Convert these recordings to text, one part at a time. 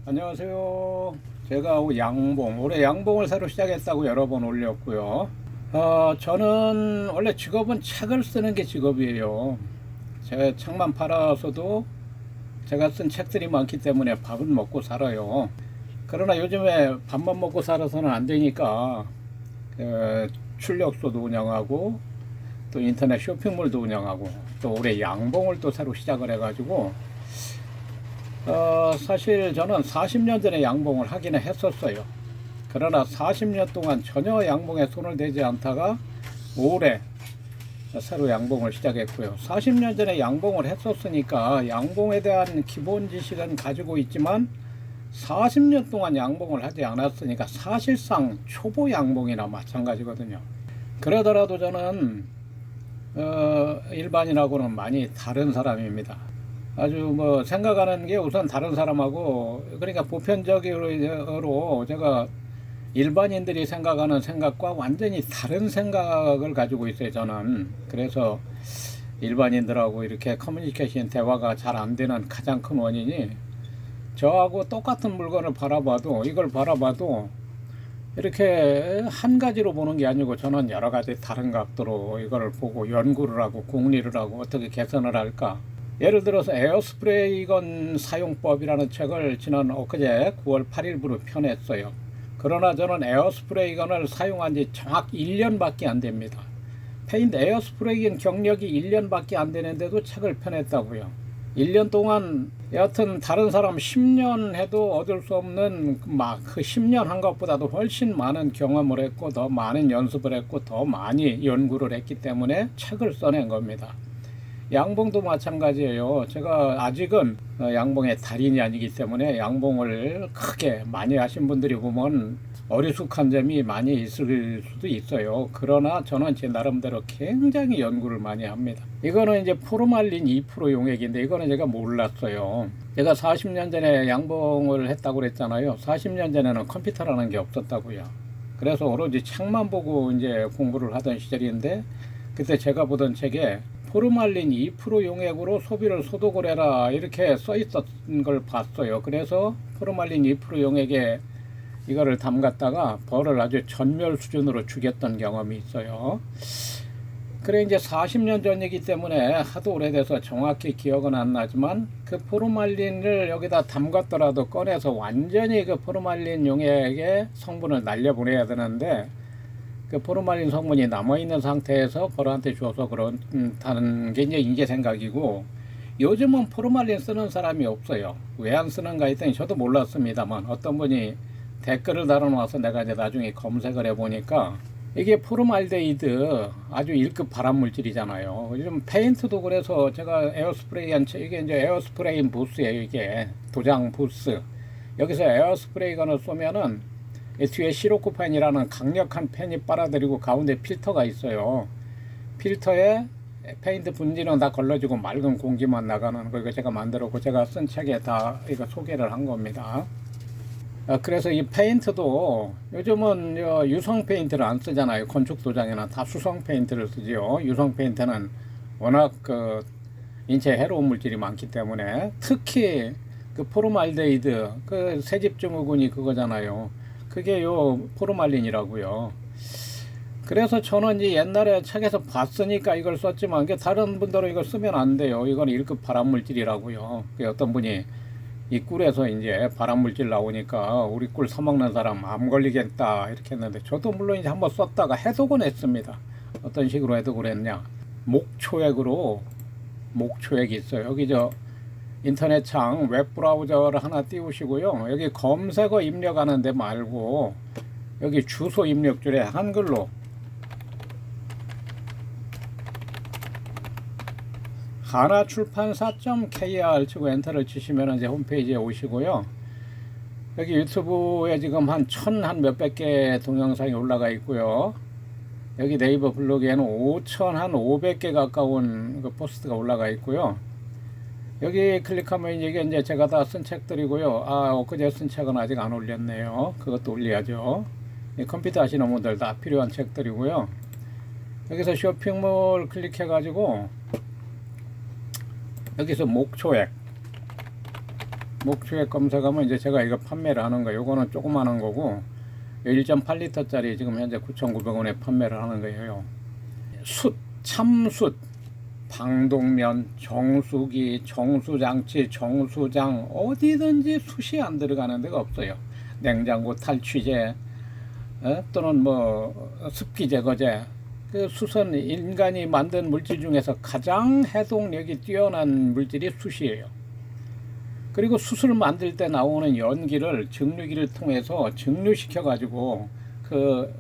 안녕하세요. 제가 올해 양봉을 새로 시작했다고 여러 번 올렸고요. 저는 원래 직업은 책을 쓰는 게 직업이에요. 제 책만 팔아서도 제가 쓴 책들이 많기 때문에 밥은 먹고 살아요. 그러나 요즘에 밥만 먹고 살아서는 안 되니까 출력소도 운영하고 또 인터넷 쇼핑몰도 운영하고 또 올해 양봉을 또 새로 시작을 해가지고 사실 저는 40년 전에 양봉을 하기는 했었어요. 그러나 40년 동안 전혀 양봉에 손을 대지 않다가 올해 새로 양봉을 시작했고요. 40년 전에 양봉을 했었으니까 양봉에 대한 기본 지식은 가지고 있지만 40년 동안 양봉을 하지 않았으니까 사실상 초보 양봉이나 마찬가지거든요. 그러더라도 저는 일반인하고는 많이 다른 사람입니다. 아주 생각하는 게 우선 다른 사람하고, 그러니까 보편적으로 제가 일반인들이 생각하는 생각과 완전히 다른 생각을 가지고 있어요, 저는. 그래서 일반인들하고 이렇게 커뮤니케이션 대화가 잘 안 되는 가장 큰 원인이, 저하고 똑같은 물건을 이걸 바라봐도 이렇게 한 가지로 보는 게 아니고 저는 여러 가지 다른 각도로 이걸 보고 연구를 하고 공리를 하고 어떻게 개선을 할까. 예를 들어서 에어스프레이건 사용법이라는 책을 지난 엊그제 9월 8일부로 펴냈어요. 그러나 저는 에어스프레이건을 사용한 지 정확 1년밖에 안 됩니다. 에어스프레이건 경력이 1년밖에 안 되는데도 책을 펴냈다고요. 1년 동안 여하튼 다른 사람 10년 해도 얻을 수 없는 그 10년 한 것보다도 훨씬 많은 경험을 했고 더 많은 연습을 했고 더 많이 연구를 했기 때문에 책을 써낸 겁니다. 양봉도 마찬가지예요. 제가 아직은 양봉의 달인이 아니기 때문에 양봉을 크게 많이 하신 분들이 보면 어리숙한 점이 많이 있을 수도 있어요. 그러나 저는 제 나름대로 굉장히 연구를 많이 합니다. 이거는 이제 포르말린 2% 용액인데 이거는 제가 몰랐어요. 제가 40년 전에 양봉을 했다고 그랬잖아요. 40년 전에는 컴퓨터라는 게 없었다고요. 그래서 오로지 책만 보고 이제 공부를 하던 시절인데, 그때 제가 보던 책에 포르말린 2% 용액으로 소비를 소독을 해라 이렇게 써 있었던 걸 봤어요. 그래서 포르말린 2% 용액에 이거를 담갔다가 벌을 아주 전멸 수준으로 죽였던 경험이 있어요. 그래 이제 40년 전이기 때문에 하도 오래돼서 정확히 기억은 안 나지만 그 포르말린을 여기다 담갔더라도 꺼내서 완전히 그 포르말린 용액의 성분을 날려보내야 되는데, 그 포르말린 성분이 남아있는 상태에서 벌한테 줘서 그렇다는 게 이제 생각이고, 요즘은 포르말린 쓰는 사람이 없어요. 왜 안 쓰는가 했더니 저도 몰랐습니다만 어떤 분이 댓글을 달아놓아서 내가 이제 나중에 검색을 해보니까 이게 포르말데이드 아주 1급 발암물질이잖아요. 요즘 페인트도 그래서 제가 이게 이제 에어스프레이 부스예요. 이게 도장 부스. 여기서 에어스프레이건을 쏘면은 뒤에 시로코펜이라는 강력한 펜이 빨아들이고 가운데 필터가 있어요. 필터에 페인트 분지는 다 걸러지고 맑은 공기만 나가는 거, 이거 제가 만들었고 제가 쓴 책에 다 이거 소개를 한 겁니다. 그래서 이 페인트도 요즘은 유성 페인트를 안 쓰잖아요. 건축 도장에는 다 수성 페인트를 쓰지요. 유성 페인트는 워낙 그 인체에 해로운 물질이 많기 때문에, 특히 그 포르말데이드 그 새집 증후군이 그거잖아요. 그게 요 포르말린이라고요. 그래서 저는 이제 옛날에 책에서 봤으니까 이걸 썼지만, 다른 분들은 이걸 쓰면 안 돼요. 이건 1급 발암물질이라고요. 어떤 분이 이 꿀에서 이제 발암물질 나오니까 우리 꿀 사먹는 사람 암 걸리겠다 이렇게 했는데, 저도 물론 이제 한번 썼다가 해독은 했습니다. 어떤 식으로 해독을 했냐. 목초액이 있어요. 여기 인터넷창 웹브라우저를 하나 띄우시고요. 여기 검색어 입력하는 데 말고 여기 주소 입력줄에 한글로 하나출판사.kr 치고 엔터를 치시면 이제 홈페이지에 오시고요. 여기 유튜브에 지금 한 몇백 개 동영상이 올라가 있고요. 여기 네이버 블로그에는 5,500개 가까운 그 포스트가 올라가 있고요. 여기 클릭하면 이게 이제 제가 다 쓴 책들이고요. 엊그제 쓴 책은 아직 안 올렸네요. 그것도 올려야죠. 컴퓨터 하시는 분들 다 필요한 책들이고요. 여기서 쇼핑몰 클릭해 가지고 여기서 목초액 목초액 검색하면 이제 제가 이거 판매를 하는 거, 요거는 조그마한 거고 1.8리터짜리 지금 현재 9,900원에 판매를 하는 거예요. 숯, 참숯, 방독면, 정수기, 정수장치, 정수장, 어디든지 숯이 안 들어가는 데가 없어요. 냉장고 탈취제, 또는 뭐 습기 제거제. 그 숯은 인간이 만든 물질 중에서 가장 해독력이 뛰어난 물질이 숯이에요. 그리고 숯을 만들 때 나오는 연기를 증류기를 통해서 증류시켜 가지고 그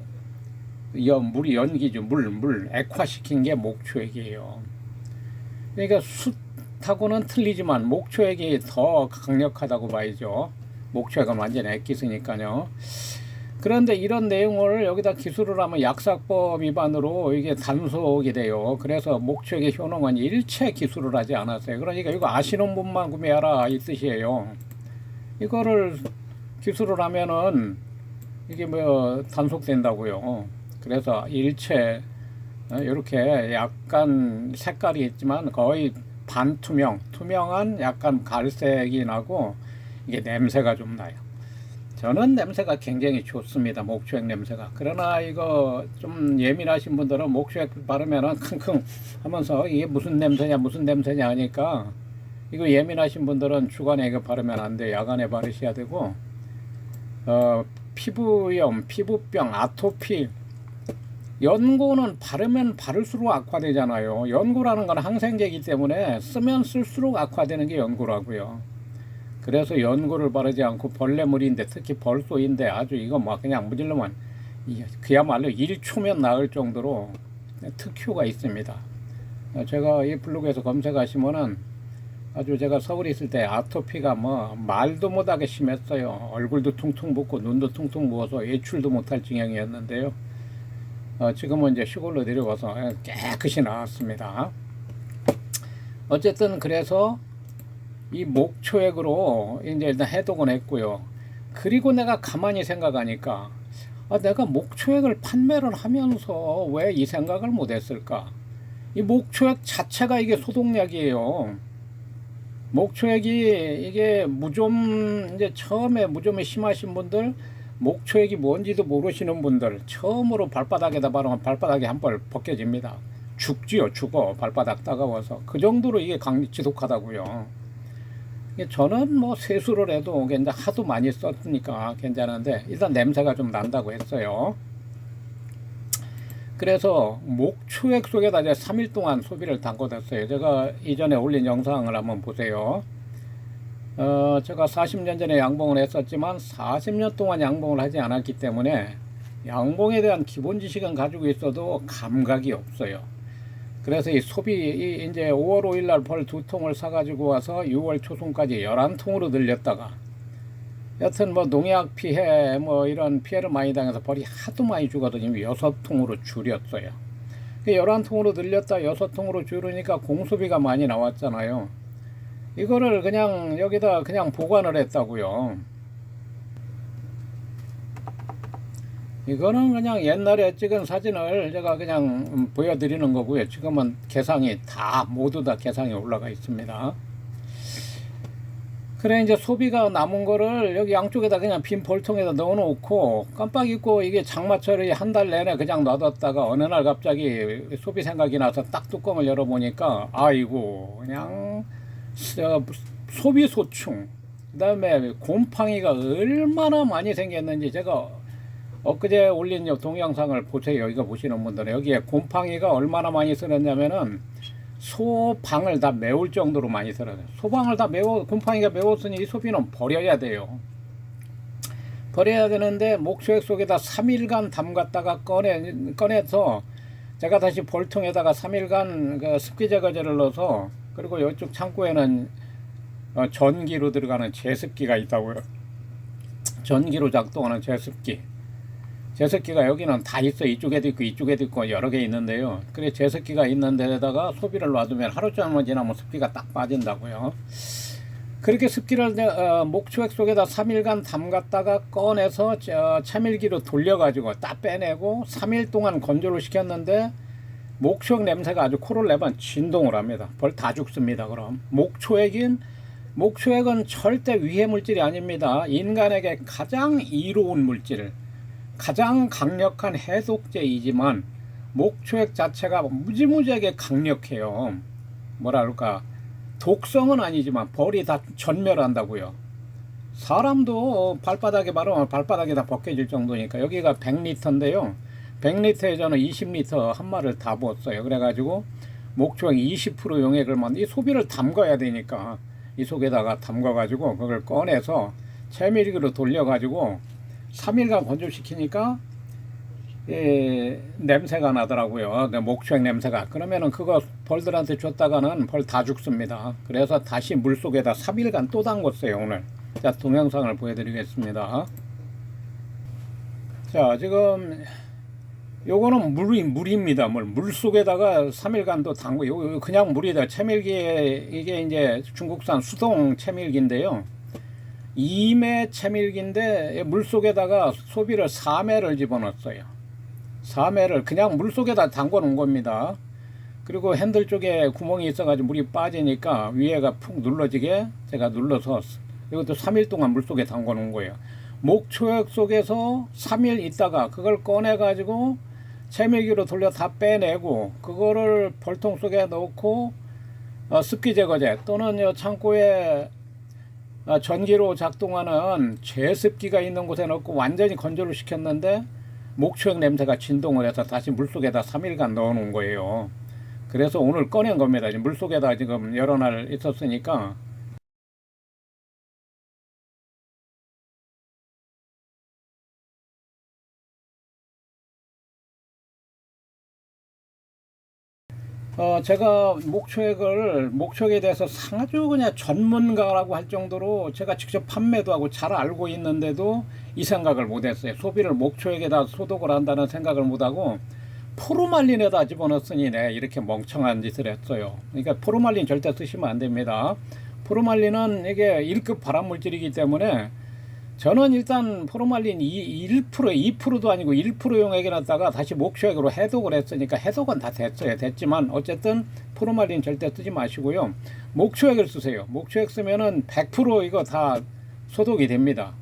물이 연기죠. 물 액화시킨 게 목초액이에요. 그러니까 숯하고는 틀리지만 목초액이 더 강력하다고 봐야죠. 목초액은 완전히 액기스니까요. 그런데 이런 내용을 여기다 기술을 하면 약사법 위반으로 이게 단속이 돼요. 그래서 목초액의 효능은 일체 기술을 하지 않았어요. 그러니까 이거 아시는 분만 구매하라 이 뜻이에요. 이거를 기술을 하면은 이게 뭐 단속된다고요. 그래서 일체 이렇게 약간 색깔이 있지만 거의 반투명, 투명한 약간 갈색이 나고 이게 냄새가 좀 나요. 저는 냄새가 굉장히 좋습니다. 목초액 냄새가. 그러나 이거 좀 예민하신 분들은 목초액 바르면은 킁킁 하면서 이게 무슨 냄새냐 하니까 이거 예민하신 분들은 주간에 이거 바르면 안 돼요. 야간에 바르셔야 되고 피부염, 피부병, 아토피, 연고는 바르면 바를수록 악화되잖아요. 연고라는 건 항생제이기 때문에 쓰면 쓸수록 악화되는 게 연고라고요. 그래서 연고를 바르지 않고 벌레물인데, 특히 벌소인데 아주 이거 뭐 그냥 무질러면 그야말로 1초면 나을 정도로 특효가 있습니다. 제가 이 블로그에서 검색하시면은 아주 제가 서울에 있을 때 아토피가 뭐 말도 못하게 심했어요. 얼굴도 퉁퉁 붓고 눈도 퉁퉁 부어서 외출도 못할 지경이었는데요. 지금은 이제 시골로 내려와서 깨끗이 나왔습니다. 어쨌든 그래서 이 목초액으로 이제 일단 해독은 했고요. 그리고 내가 가만히 생각하니까 내가 목초액을 판매를 하면서 왜 이 생각을 못 했을까? 이 목초액 자체가 이게 소독약이에요. 목초액이 이게 무좀, 이제 처음에 무좀이 심하신 분들, 목초액이 뭔지도 모르시는 분들, 처음으로 발바닥에다 바르면 발바닥이 한 벌 벗겨집니다. 죽지요, 죽어. 발바닥 따가워서. 그 정도로 이게 지독하다고요. 저는 뭐 세수를 해도 하도 많이 썼으니까 괜찮은데 일단 냄새가 좀 난다고 했어요. 그래서 목초액 속에다 이제 3일 동안 소비를 담궈뒀어요. 제가 이전에 올린 영상을 한번 보세요. 제가 40년 전에 양봉을 했었지만 40년 동안 양봉을 하지 않았기 때문에 양봉에 대한 기본 지식은 가지고 있어도 감각이 없어요. 그래서 이 소비, 이제 5월 5일 날 벌 2통을 사가지고 와서 6월 초순까지 11통으로 늘렸다가, 여튼 뭐 농약 피해, 뭐 이런 피해를 많이 당해서 벌이 하도 많이 죽어서 지금 6통으로 줄였어요. 11통으로 늘렸다 6통으로 줄으니까 공수비가 많이 나왔잖아요. 이거를 그냥 여기다 그냥 보관을 했다고요. 이거는 그냥 옛날에 찍은 사진을 제가 그냥 보여드리는 거고요. 지금은 개상이 모두 다 개상이 올라가 있습니다. 그래 이제 소비가 남은 거를 여기 양쪽에다 그냥 빈 볼통에다 넣어 놓고 깜빡 잊고 이게 장마철에 한 달 내내 그냥 놔뒀다가 어느 날 갑자기 소비 생각이 나서 딱 뚜껑을 열어보니까 아이고 그냥 소비 소충, 그 다음에 곰팡이가 얼마나 많이 생겼는지 제가 엊그제 올린 동영상을 보세요. 이거 보시는 분들은 여기에 곰팡이가 얼마나 많이 쓸었냐면은 소방을 다 메울 정도로 많이 쓸어요. 소방을 다 곰팡이가 메웠으니 이 소비는 버려야 돼요. 버려야 되는데 목초액 속에다 3일간 담갔다가 꺼내서 제가 다시 볼통에다가 3일간 그 습기 제거제를 넣어서, 그리고 이쪽 창고에는 전기로 들어가는 제습기가 있다고요. 전기로 작동하는 제습기가 여기는 다 있어. 이쪽에도 있고 이쪽에도 있고 여러 개 있는데요. 그래 제습기가 있는 데다가 소비를 놔두면 하루 종일 지나면 습기가 딱 빠진다고요. 그렇게 습기를 목초액 속에다 3일간 담갔다가 꺼내서 차밀기로 돌려가지고 딱 빼내고 3일 동안 건조를 시켰는데 목초액 냄새가 아주 코를 내면 진동을 합니다. 벌 다 죽습니다. 그럼 목초액인 목초액은 절대 위해 물질이 아닙니다. 인간에게 가장 이로운 물질, 가장 강력한 해독제이지만 목초액 자체가 무지무지하게 강력해요. 뭐라 그럴까, 독성은 아니지만 벌이 다 전멸한다고요. 사람도 발바닥에 바르면 발바닥이 다 벗겨질 정도니까. 여기가 100리터인데요 100리터에 저는 20리터 한 마를 다 부었어요. 그래가지고 목초액 20% 용액을 이 소비를 담가야 되니까 이 속에다가 담가가지고 그걸 꺼내서 채밀기로 돌려가지고 3일간 건조시키니까 냄새가 나더라고요. 목초액 냄새가. 그러면은 그거 벌들한테 줬다가는 벌 다 죽습니다. 그래서 다시 물속에다 3일간 또 담궜어요 오늘. 자, 동영상을 보여드리겠습니다. 자, 지금 요거는 물입니다. 물 속에다가 3일간도 담고, 요 그냥 물이다. 채밀기에, 이게 이제 중국산 수동 채밀기인데요 2매 채밀기인데 물 속에다가 소비를 4매를 집어넣었어요. 4매를 그냥 물 속에다 담궈 놓은 겁니다. 그리고 핸들 쪽에 구멍이 있어가지고 물이 빠지니까 위에가 푹 눌러지게 제가 눌러서 이것도 3일 동안 물 속에 담궈 놓은 거예요. 목초액 속에서 3일 있다가 그걸 꺼내 가지고 채밀기로 돌려 다 빼내고 그거를 벌통 속에 넣고 습기 제거제 또는 창고에 전기로 작동하는 제습기가 있는 곳에 넣고 완전히 건조를 시켰는데 목초액 냄새가 진동을 해서 다시 물속에다 3일간 넣어 놓은 거예요. 그래서 오늘 꺼낸 겁니다. 물속에다 지금 여러 날 있었으니까. 제가 목초액에 대해서 아주 그냥 전문가라고 할 정도로 제가 직접 판매도 하고 잘 알고 있는데도 이 생각을 못 했어요. 소비를 목초액에다 소독을 한다는 생각을 못 하고 포르말린에다 집어넣었으니 내가 이렇게 멍청한 짓을 했어요. 그러니까 포르말린 절대 쓰시면 안 됩니다. 포르말린은 이게 1급 발암물질이기 때문에 저는 일단 포르말린 1%, 2%도 아니고 1% 용액에 넣었다가 다시 목초액으로 해독을 했으니까 해독은 다 됐어요. 됐지만 어쨌든 포르말린 절대 쓰지 마시고요. 목초액을 쓰세요. 목초액 쓰면은 100% 이거 다 소독이 됩니다.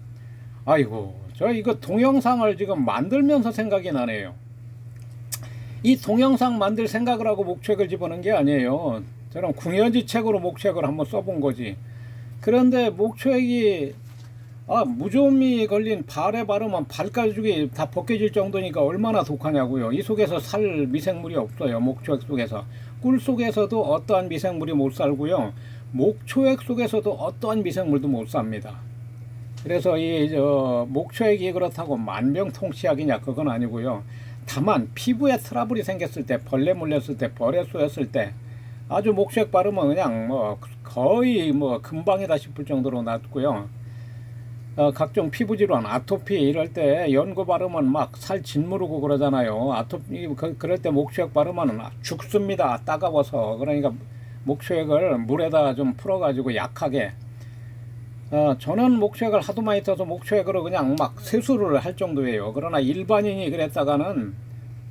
아이고, 저 이거 동영상을 지금 만들면서 생각이 나네요. 이 동영상 만들 생각을 하고 목초액을 집어넣은 게 아니에요. 저는 궁여지책으로 목초액을 한번 써본 거지. 그런데 목초액이 무좀이 걸린 발에 바르면 발가죽이 다 벗겨질 정도니까 얼마나 독하냐고요. 이 속에서 살 미생물이 없어요. 목초액 속에서. 꿀 속에서도 어떠한 미생물이 못 살고요. 목초액 속에서도 어떠한 미생물도 못 삽니다. 그래서 목초액이 그렇다고 만병통치약이냐, 그건 아니고요. 다만 피부에 트러블이 생겼을 때, 벌레 물렸을 때, 벌에 쏘였을 때 아주 목초액 바르면 그냥 거의 금방이다 싶을 정도로 낫고요. 각종 피부 질환, 아토피 이럴 때 연고 바르면 막 살 짓무르고 그러잖아요. 아토피 그럴 때 목초액 바르면 죽습니다. 따가워서. 그러니까 목초액을 물에다 좀 풀어가지고 약하게. 저는 목초액을 하도 많이 떠서 목초액으로 그냥 막 세수를 할 정도예요. 그러나 일반인이 그랬다가는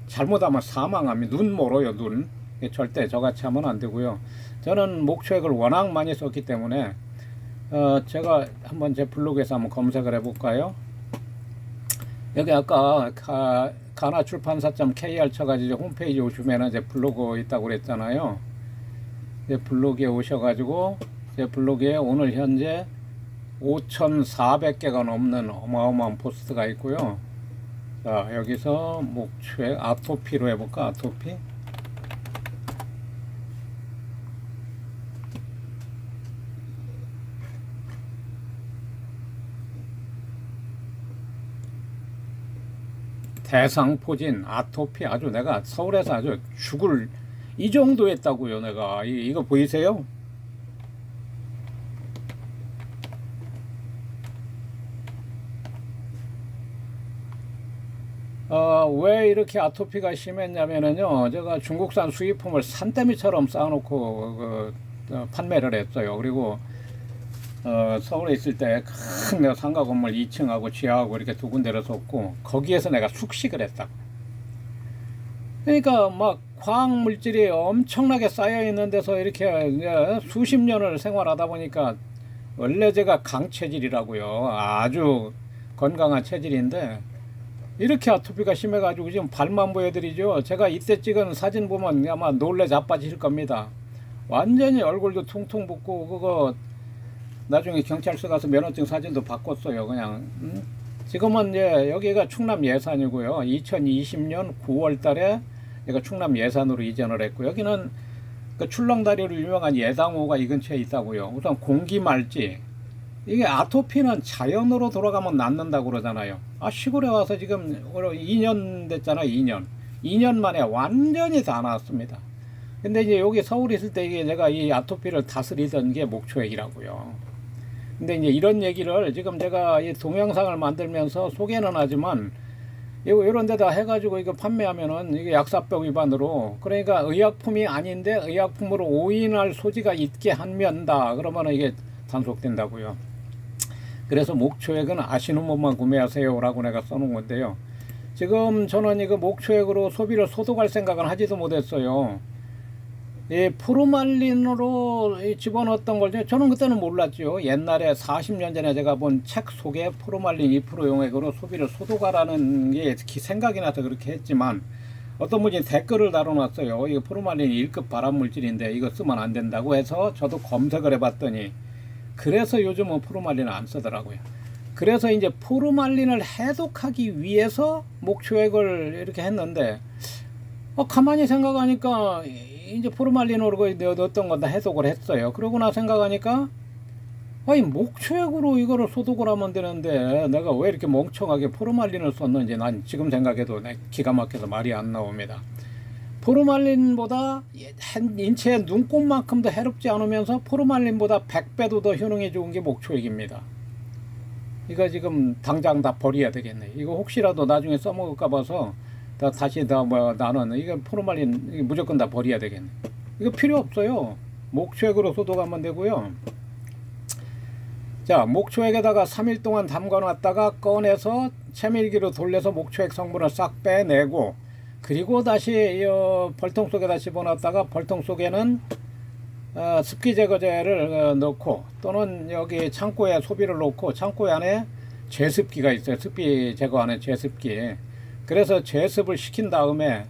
잘못하면 사망합니다. 눈 멀어요, 눈. 절대 저같이 하면 안 되고요. 저는 목초액을 워낙 많이 썼기 때문에 제가 한번 제 블로그에서 한번 검색을 해볼까요? 여기 아까 가나출판사.kr 쳐가지고 홈페이지 오시면은 제 블로그 있다고 그랬잖아요. 제 블로그에 오셔가지고 제 블로그에 오늘 현재 5,400개가 넘는 어마어마한 포스트가 있고요. 자, 여기서 목초액 아토피로 해볼까? 아토피. 대상포진, 아토피, 아주 내가 서울에서 아주 죽을 이 정도 했다고요. 내가 이거 보이세요? 왜 이렇게 아토피가 심했냐면요, 제가 중국산 수입품을 산더미처럼 쌓아놓고 판매를 했어요. 그리고 서울에 있을 때 큰 내가 상가 건물 2층하고 지하하고 이렇게 두 군데를 썼고 거기에서 내가 숙식을 했다고. 그러니까 막 화학 물질이 엄청나게 쌓여 있는 데서 이렇게 수십 년을 생활하다 보니까 원래 제가 강체질이라고요. 아주 건강한 체질인데 이렇게 아토피가 심해가지고 지금 발만 보여드리죠. 제가 이때 찍은 사진 보면 아마 놀래 자빠지실 겁니다. 완전히 얼굴도 퉁퉁 붓고 그거 나중에 경찰서 가서 면허증 사진도 바꿨어요. 그냥 지금은 이제 여기가 충남 예산이고요. 2020년 9월 달에 제가 충남 예산으로 이전을 했고 여기는 그 출렁다리로 유명한 예당호가 이 근처에 있다고요. 우선 공기말지 이게 아토피는 자연으로 돌아가면 낫는다고 그러잖아요. 아 시골에 와서 지금 2년 됐잖아요. 2년 만에 완전히 다 나았습니다. 근데 이제 여기 서울에 있을 때 이게 제가 이 아토피를 다스리던 게 목초액이라고요. 근데 이제 이런 얘기를 지금 제가 이 동영상을 만들면서 소개는 하지만 이런 데다 해가지고 이거 판매하면은 이게 약사법 위반으로 그러니까 의약품이 아닌데 의약품으로 오인할 소지가 있게 한면다 그러면 이게 단속된다고요. 그래서 목초액은 아시는 분만 구매하세요라고 내가 써놓은 건데요. 지금 저는 이거 목초액으로 소비를 소독할 생각은 하지도 못했어요. 이 포르말린으로 집어넣었던 걸 저는 그때는 몰랐죠. 옛날에 40년 전에 제가 본 책 속에 포르말린 2% 용액으로 소비를 소독하라는 게 생각이 나서 그렇게 했지만 어떤 분이 댓글을 달아놨어요. 이거 포르말린 1급 발암물질인데 이거 쓰면 안 된다고 해서 저도 검색을 해봤더니 그래서 요즘은 포르말린을 안 쓰더라고요. 그래서 이제 포르말린을 해독하기 위해서 목초액을 이렇게 했는데 가만히 생각하니까 이제 포르말린으로 넣었던 건 다 해독을 했어요. 그러고 나 생각하니까 아니 목초액으로 이거를 소독을 하면 되는데 내가 왜 이렇게 멍청하게 포르말린을 썼는지 난 지금 생각해도 기가 막혀서 말이 안 나옵니다. 포르말린보다 인체의 눈곱만큼도 해롭지 않으면서 포르말린보다 100배도 더 효능이 좋은 게 목초액입니다. 이거 지금 당장 다 버려야 되겠네. 이거 혹시라도 나중에 써먹을까 봐서 다시 나는 이거 포르말린 이거 무조건 다 버려야 되겠네. 이거 필요 없어요. 목초액으로 소독하면 되고요. 자, 목초액에다가 3일 동안 담가 놨다가 꺼내서 채밀기로 돌려서 목초액 성분을 싹 빼내고 그리고 다시 이 벌통 속에다 집어넣었다가 벌통 속에는 습기 제거제를 넣고 또는 여기 창고에 소비를 넣고 창고에 안에 제습기가 있어요. 습기 제거하는 제습기. 그래서 제습을 시킨 다음에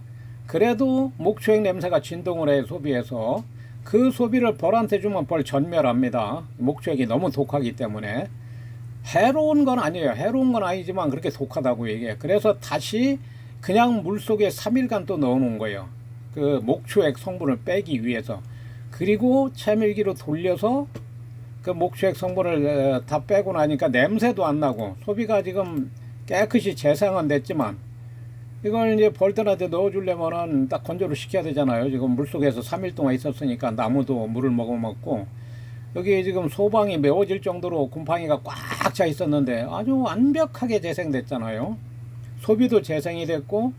그래도 목초액 냄새가 진동을 해 소비해서 그 소비를 벌한테 주면 벌 전멸합니다. 목초액이 너무 독하기 때문에 해로운 건 아니에요. 해로운 건 아니지만 그렇게 독하다고 이게. 그래서 다시 그냥 물 속에 3일간 또 넣어 놓은 거예요. 그 목초액 성분을 빼기 위해서. 그리고 채밀기로 돌려서 그 목초액 성분을 다 빼고 나니까 냄새도 안 나고 소비가 지금 깨끗이 재생은 됐지만 이걸 이제 벌들한테 넣어주려면은 딱 건조를 시켜야 되잖아요. 지금 물속에서 3일 동안 있었으니까 나무도 물을 먹어먹고 여기 지금 소방이 메워질 정도로 곰팡이가 꽉 차 있었는데 아주 완벽하게 재생됐잖아요. 소비도 재생이 됐고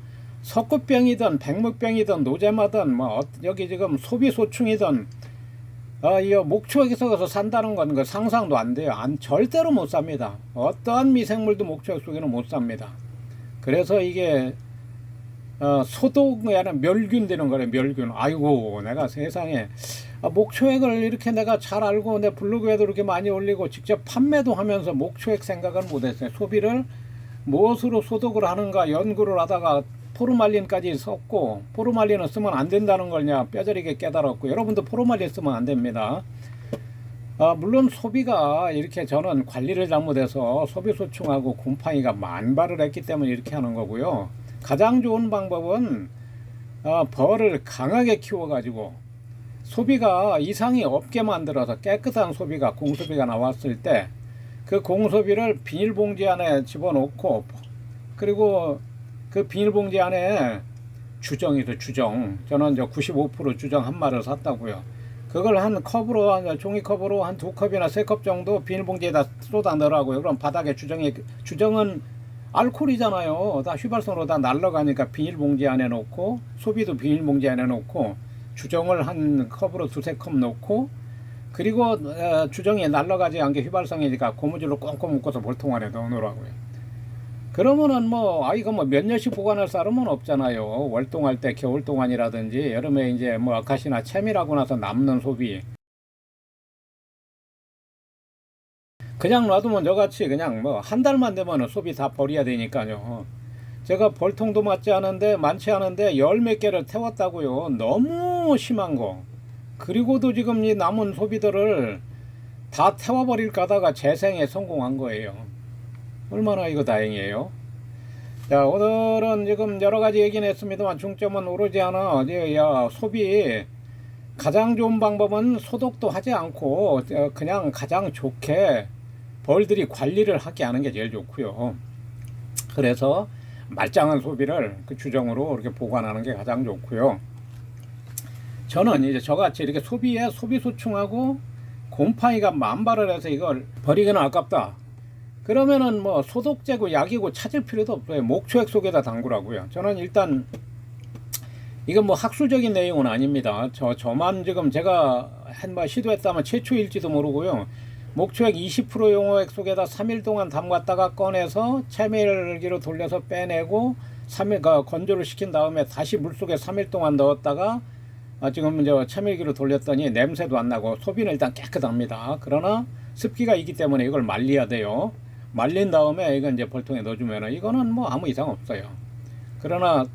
석급병이든 백묵병이든 노제마든 뭐 여기 지금 소비소충이든 이 목초액에서 산다는 건 그 상상도 안 돼요. 절대로 못 삽니다. 어떠한 미생물도 목초액 속에는 못 삽니다. 그래서 이게 소독이 아니라 멸균 되는 거래. 멸균. 아이고 내가 세상에 목초액을 이렇게 내가 잘 알고 내 블로그에도 이렇게 많이 올리고 직접 판매도 하면서 목초액 생각은 못했어요. 소비를 무엇으로 소독을 하는가 연구를 하다가 포르말린까지 썼고 포르말린을 쓰면 안 된다는 걸 그냥 뼈저리게 깨달았고 여러분도 포르말린 쓰면 안 됩니다. 물론 소비가 이렇게 저는 관리를 잘못해서 소비소충하고 곰팡이가 만발을 했기 때문에 이렇게 하는 거고요. 가장 좋은 방법은 벌을 강하게 키워가지고 소비가 이상이 없게 만들어서 깨끗한 소비가 공소비가 나왔을 때 그 공소비를 비닐봉지 안에 집어넣고 그리고 그 비닐봉지 안에 주정이죠. 주정. 저는 95% 주정 한 마리를 샀다고요. 그걸 한 컵으로 종이컵으로 한 2컵이나 3컵 정도 비닐봉지에다 쏟아 넣으라고요. 그럼 바닥에 주정은 알코올이잖아요. 다 휘발성으로 다 날아가니까 비닐봉지 안에 넣고 소비도 비닐봉지 안에 넣고 주정을 한 컵으로 2-3컵 넣고 그리고 주정이 날아가지 않게 휘발성이니까 고무줄로 꽁꽁 묶어서 볼통 안에 넣어놓으라고요. 그러면은 이거 몇 년씩 보관할 사람은 없잖아요. 월동할 때 겨울 동안이라든지 여름에 이제 아카시나 채밀하고 나서 남는 소비 그냥 놔두면 저같이 그냥 뭐 한 달만 되면 소비 다 버려야 되니까요. 제가 벌통도 많지 않은데 열 몇 개를 태웠다고요. 너무 심한 거. 그리고도 지금 이 남은 소비들을 다 태워버릴까 하다가 재생에 성공한 거예요. 얼마나 이거 다행이에요. 자, 오늘은 지금 여러 가지 얘기는 했습니다만 중점은 오로지 하나, 소비 가장 좋은 방법은 소독도 하지 않고 그냥 가장 좋게 벌들이 관리를 하게 하는 게 제일 좋고요. 그래서 말짱한 소비를 그 주정으로 이렇게 보관하는 게 가장 좋고요. 저는 이제 저같이 이렇게 소비에 소비소충하고 곰팡이가 만발을 해서 이걸 버리기는 아깝다. 그러면은 뭐 소독제고 약이고 찾을 필요도 없어요. 목초액 속에다 담그라고요. 저는 일단 이건 뭐 학술적인 내용은 아닙니다. 저만 지금 제가 한번 시도했다면 최초일지도 모르고요. 목초액 20% 용호액 속에다 3일 동안 담갔다가 꺼내서 채밀기로 돌려서 빼내고 3일 건조를 시킨 다음에 다시 물속에 3일 동안 넣었다가 지금 이제 채밀기로 돌렸더니 냄새도 안 나고 소비는 일단 깨끗합니다. 그러나 습기가 있기 때문에 이걸 말려야 돼요. 말린 다음에 이건 이제 벌통에 넣어주면 이거는 뭐 아무 이상 없어요. 그러나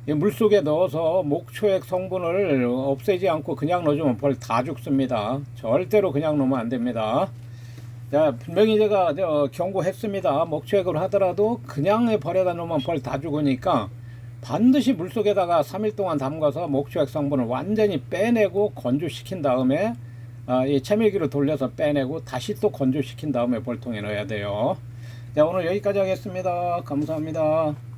이 물속에 넣어서 목초액 성분을 없애지 않고 그냥 넣어주면 벌 다 죽습니다. 절대로 그냥 넣으면 안 됩니다. 자, 분명히 제가 경고했습니다. 목초액으로 하더라도 그냥 버려다 놓으면 벌 다 죽으니까 반드시 물속에다가 3일 동안 담가서 목초액 성분을 완전히 빼내고 건조시킨 다음에 이 채밀기로 돌려서 빼내고 다시 또 건조시킨 다음에 벌통에 넣어야 돼요. 자, 오늘 여기까지 하겠습니다. 감사합니다.